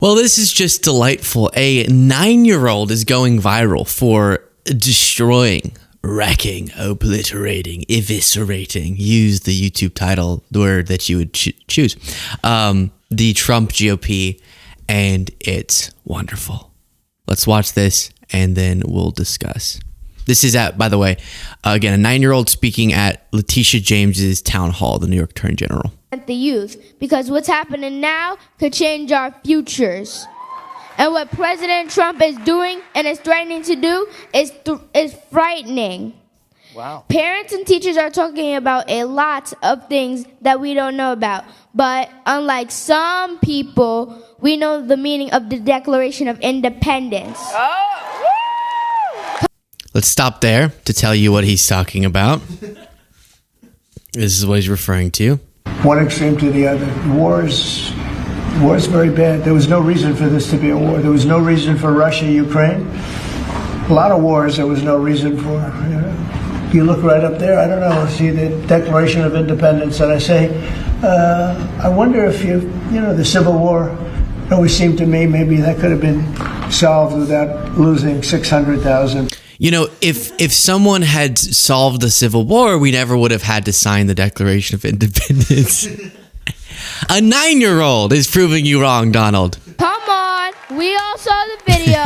Well, this is just delightful. A 9-year-old is going viral for destroying, wrecking, obliterating, eviscerating. Use the YouTube title, the word that you would choose. The Trump GOP, and it's wonderful. Let's watch this, and then we'll discuss. This is by the way, again, a 9-year-old speaking at Letitia James's town hall, the New York Attorney General. The youth, because what's happening now could change our futures. And what President Trump is doing and is threatening to do is frightening. Wow. Parents and teachers are talking about a lot of things that we don't know about. But unlike some people, we know the meaning of the Declaration of Independence. Let's stop there to tell you what he's talking about. This is what he's referring to. One extreme to the other. War is very bad. There was no reason for this to be a war. There was no reason for Russia, Ukraine. A lot of wars there was no reason for. You look right up there, I don't know, see the Declaration of Independence, and I say, I wonder if the Civil War, it always seemed to me maybe that could have been solved without losing 600,000. You know, if someone had solved the Civil War, we never would have had to sign the Declaration of Independence. A 9-year-old is proving you wrong, Donald. Come on, we all saw the video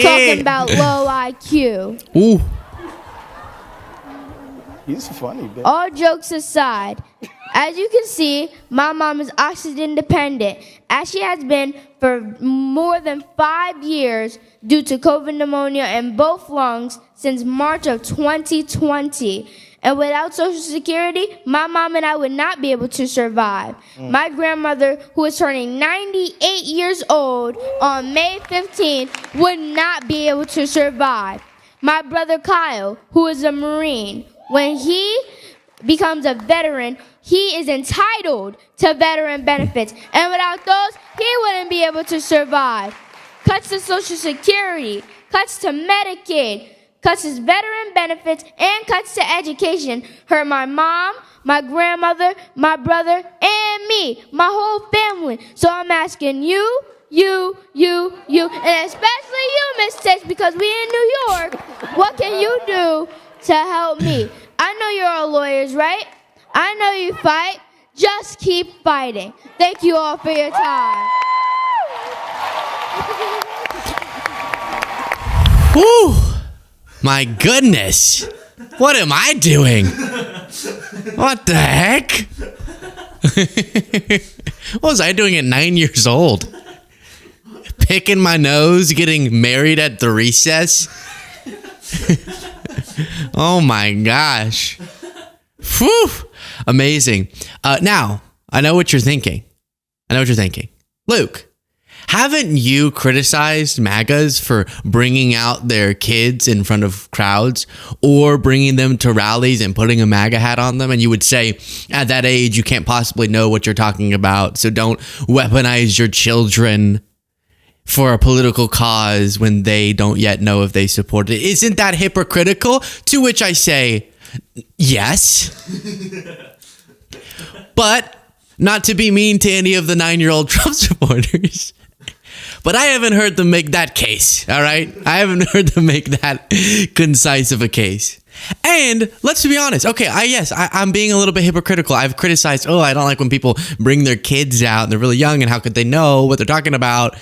talking about low IQ. Ooh. He's funny, babe. All jokes aside, as you can see, my mom is oxygen dependent, as she has been for more than 5 years due to COVID pneumonia in both lungs since March of 2020. And without Social Security, my mom and I would not be able to survive. My grandmother, who is turning 98 years old on May 15th, would not be able to survive. My brother Kyle, who is a Marine, when he becomes a veteran, he is entitled to veteran benefits. And without those, he wouldn't be able to survive. Cuts to Social Security, cuts to Medicaid, cuts to veteran benefits, and cuts to education hurt my mom, my grandmother, my brother, and me, my whole family. So I'm asking you, and especially you, Miss Tish, because we in New York, what can you do to help me? I know you're all lawyers, right? I know you fight. Just keep fighting. Thank you all for your time. Whew. My goodness. What am I doing? What the heck? What was I doing at 9 years old? Picking my nose, getting married at the recess? Oh my gosh. Whew. Amazing. Now, I know what you're thinking. Luke, haven't you criticized MAGAs for bringing out their kids in front of crowds or bringing them to rallies and putting a MAGA hat on them? And you would say, at that age, you can't possibly know what you're talking about, so don't weaponize your children for a political cause when they don't yet know if they support it. Isn't that hypocritical? To which I say, yes. But not to be mean to any of the 9-year-old Trump supporters. But I haven't heard them make that case, all right? I haven't heard them make that concise of a case. And let's be honest. Okay, I'm being a little bit hypocritical. I've criticized, I don't like when people bring their kids out and they're really young and how could they know what they're talking about?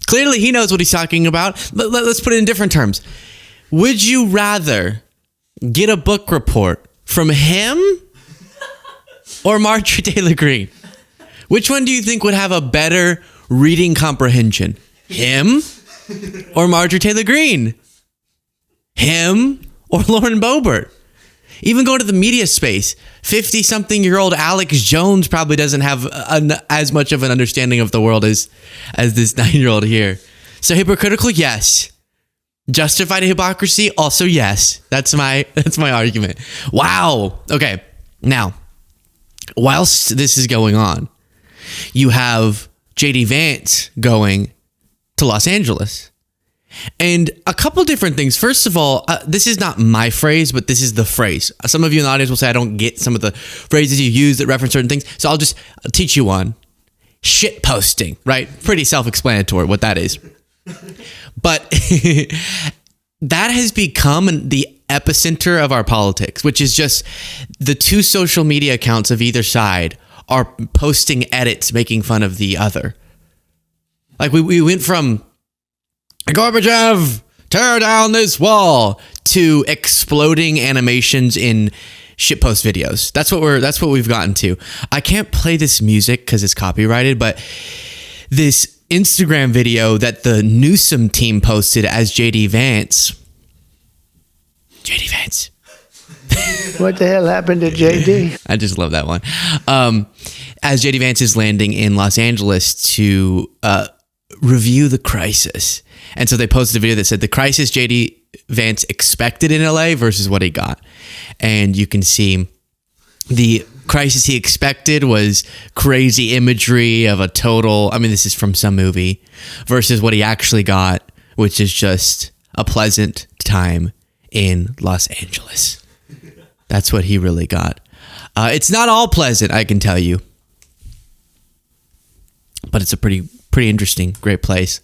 Clearly, he knows what he's talking about. Let's put it in different terms. Would you rather get a book report from him or Marjorie Taylor Greene? Which one do you think would have a better reading comprehension? Him or Marjorie Taylor Greene? Him or Lauren Boebert? Even going to the media space, 50-something-year-old Alex Jones probably doesn't have as much of an understanding of the world as this 9-year-old here. So hypocritical, yes. Justified hypocrisy, also yes. That's my argument. Wow. Okay. Now, whilst this is going on, you have JD Vance going to Los Angeles. And a couple different things. First of all, this is not my phrase, but this is the phrase. Some of you in the audience will say, I don't get some of the phrases you use that reference certain things. So I'll just teach you one. shit posting, right? Pretty self-explanatory what that is. But that has become the epicenter of our politics, which is just the two social media accounts of either side are posting edits making fun of the other. Like we went from Gorbachev, tear down this wall, to exploding animations in shitpost videos. That's what we've gotten to. I can't play this music because it's copyrighted, but this Instagram video that the Newsome team posted as JD Vance. JD Vance. What the hell happened to JD? I just love that one. As JD Vance is landing in Los Angeles to review the crisis. And so they posted a video that said the crisis JD Vance expected in LA versus what he got. And you can see the crisis he expected was crazy imagery of a total, I mean, this is from some movie, versus what he actually got, which is just a pleasant time in Los Angeles. That's what he really got. It's not all pleasant, I can tell you. But it's a pretty interesting, great place.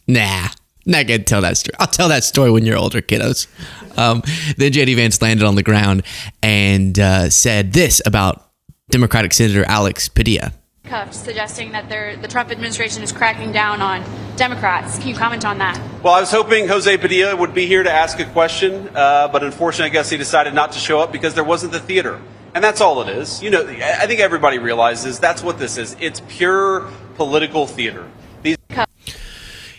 Nah, not gonna tell that story. I'll tell that story when you're older, kiddos. Then JD Vance landed on the ground and said this about Democratic Senator Alex Padilla. Suggesting that the Trump administration is cracking down on Democrats. Can you comment on that? Well, I was hoping Jose Padilla would be here to ask a question, but unfortunately, I guess he decided not to show up because there wasn't the theater. And that's all it is. You know, I think everybody realizes that's what this is. It's pure political theater.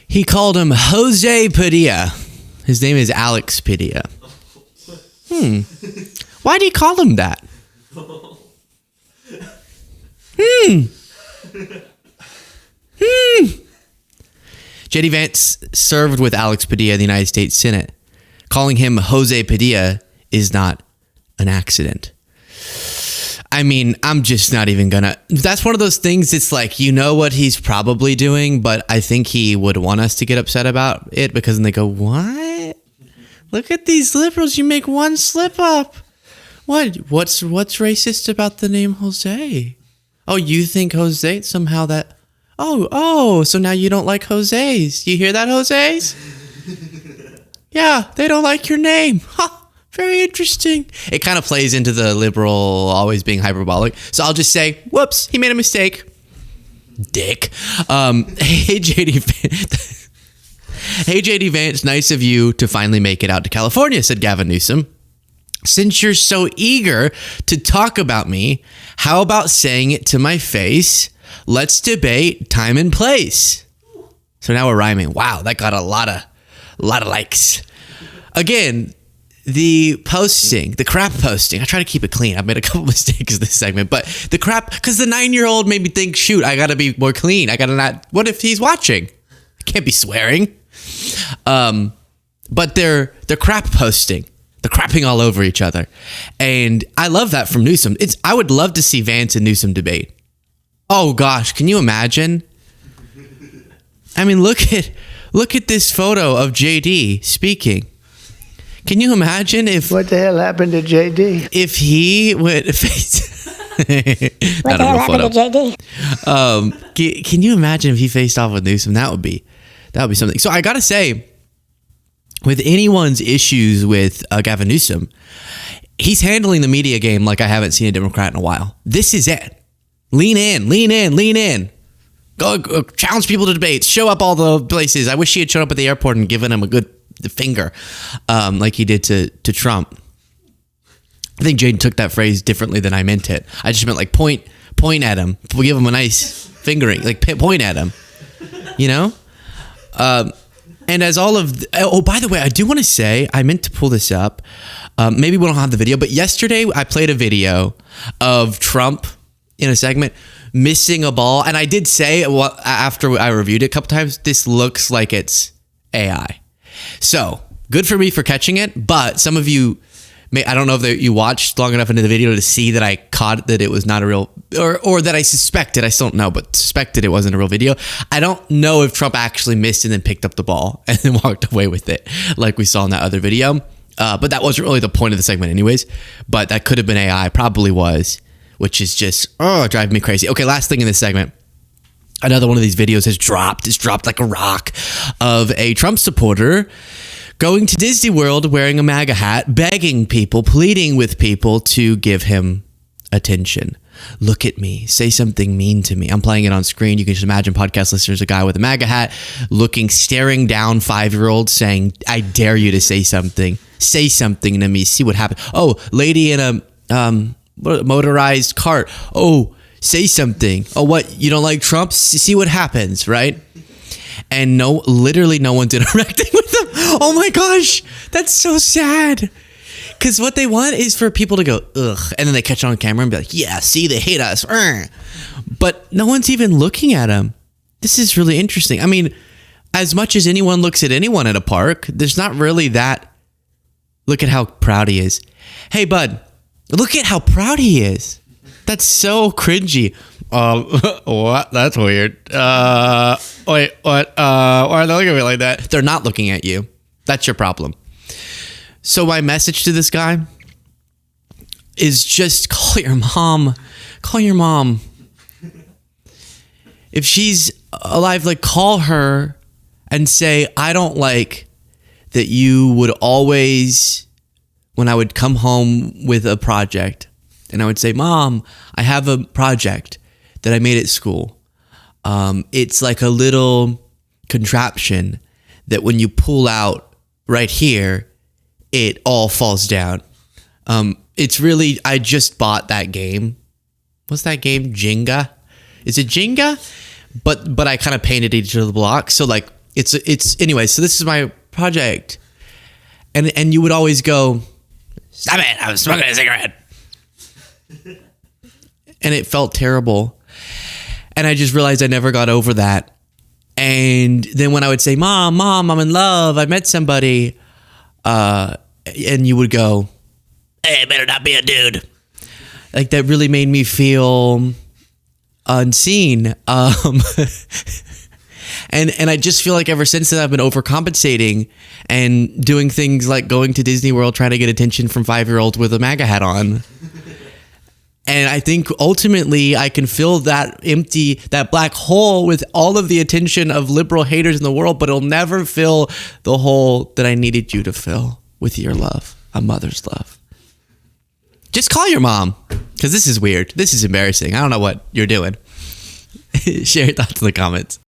He called him Jose Padilla. His name is Alex Padilla. Why did he call him that? JD Vance served with Alex Padilla in the United States Senate. Calling him Jose Padilla is not an accident. I mean, I'm just not even gonna. That's one of those things. It's like, you know what he's probably doing, but I think he would want us to get upset about it because then they go, what? Look at these liberals. You make one slip up. What's racist about the name Jose? Oh, you think Jose somehow that? Oh, so now you don't like Jose's. You hear that, Jose's? Yeah, they don't like your name. Huh. Very interesting. It kind of plays into the liberal always being hyperbolic. So I'll just say, whoops, he made a mistake. Dick. Hey, JD Vance. Hey, JD Vance, nice of you to finally make it out to California, said Gavin Newsome. Since you're so eager to talk about me, how about saying it to my face? Let's debate time and place. So now we're rhyming. Wow, that got a lot of likes. Again, the crap posting. I try to keep it clean. I've made a couple mistakes this segment, but the crap, because the 9-year-old made me think, shoot, I got to be more clean. I got to not, what if he's watching? I can't be swearing. But they're crap posting. They're crapping all over each other. And I love that from Newsome. I would love to see Vance and Newsome debate. Oh gosh, can you imagine? I mean, look at this photo of JD speaking. Can you imagine if... What the hell happened to JD? If he went face... What the hell happened to JD? Can you imagine if he faced off with Newsome? That would be something. So I gotta say, with anyone's issues with Gavin Newsome, he's handling the media game like I haven't seen a Democrat in a while. This is it. Lean in. Go challenge people to debates. Show up all the places. I wish he had shown up at the airport and given him a good finger, like he did to Trump. I think Jaden took that phrase differently than I meant it. I just meant like point at him. We'll give him a nice fingering, like point at him, you know? And as all of... by the way, I do want to say, I meant to pull this up. Maybe we don't have the video, but yesterday I played a video of Trump in a segment missing a ball. And I did say, after I reviewed it a couple times, this looks like it's AI. So good for me for catching it. But some of you... I don't know if you watched long enough into the video to see that I caught that it was not a real, or that I suspected, I still don't know, but suspected it wasn't a real video. I don't know if Trump actually missed and then picked up the ball and then walked away with it like we saw in that other video. But that wasn't really the point of the segment anyways, but that could have been AI, probably was. which is just, driving me crazy. Okay, last thing in this segment. Another one of these videos has dropped. It's dropped like a rock, of a Trump supporter going to Disney World wearing a MAGA hat, begging people, pleading with people to give him attention. Look at me. Say something mean to me. I'm playing it on screen. You can just imagine, podcast listeners, a guy with a MAGA hat staring down 5-year-olds saying, I dare you to say something. Say something to me. See what happens. Oh, lady in a motorized cart. Oh, say something. Oh, what? You don't like Trump? See what happens, right? And literally no one's interacting with them. Oh my gosh. That's so sad. Because what they want is for people to go, ugh, and then they catch it on camera and be like, yeah, see, they hate us. But no one's even looking at them. This is really interesting. I mean, as much as anyone looks at anyone at a park, there's not really that. Look at how proud he is. Hey, bud, look at how proud he is. That's so cringy. What? That's weird. Wait, what? Why are they looking at me like that? They're not looking at you. That's your problem. So my message to this guy is just call your mom. Call your mom. If she's alive, like, call her and say, I don't like that you would always, when I would come home with a project, and I would say, Mom, I have a project that I made at school. It's like a little contraption that when you pull out right here, it all falls down. It's really, I just bought that game. What's that game? Jenga? Is it Jenga? But I kind of painted each of the blocks. So like, it's anyway, so this is my project. And you would always go, stop it, I was smoking a cigarette. And it felt terrible. And I just realized I never got over that. And then when I would say, Mom, I'm in love, I met somebody, and you would go, hey, better not be a dude. Like, that really made me feel unseen. And I just feel like ever since then I've been overcompensating and doing things like going to Disney World trying to get attention from 5-year-olds with a MAGA hat on. And I think ultimately I can fill that black hole with all of the attention of liberal haters in the world, but it'll never fill the hole that I needed you to fill with your love, a mother's love. Just call your mom, because this is weird. This is embarrassing. I don't know what you're doing. Share your thoughts in the comments.